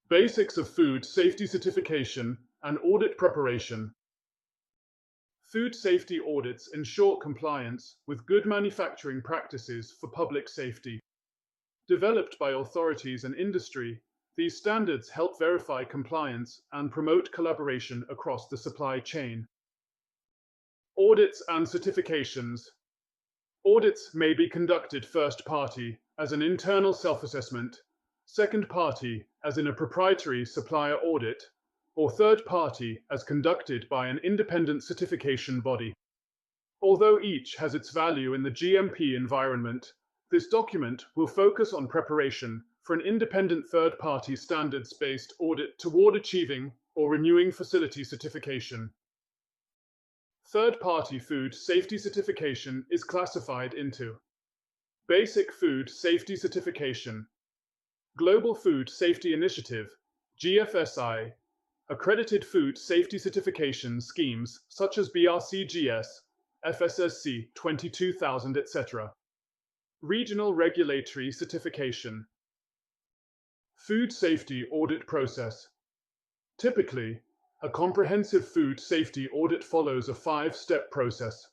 Basics of food safety certification and audit preparation. Food safety audits ensure compliance with good manufacturing practices for public safety. Developed by authorities and industry, these standards help verify compliance and promote collaboration across the supply chain. Audits and certifications. Audits may be conducted first party as an internal self-assessment, second party as in a proprietary supplier audit, or third party as conducted by an independent certification body. Although each has its value in the GMP environment, this document will focus on preparation for an independent third-party standards-based audit toward achieving or renewing facility certification. Third-party food safety certification is classified into Basic Food Safety Certification, Global Food Safety Initiative, GFSI, accredited food safety certification schemes such as BRCGS, FSSC 22000, etc. Regional Regulatory Certification. Food Safety Audit Process. Typically, a comprehensive food safety audit follows a 5-step process: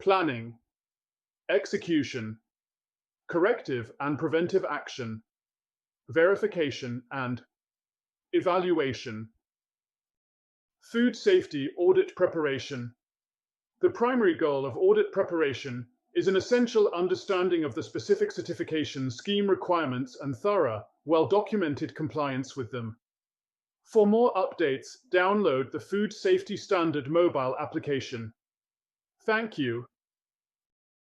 planning, execution, corrective and preventive action, verification, and evaluation. Food safety audit preparation. The primary goal of audit preparation is an essential understanding of the specific certification scheme requirements and thorough, well-documented compliance with them. For more updates, download the Food Safety Standard mobile application. Thank you.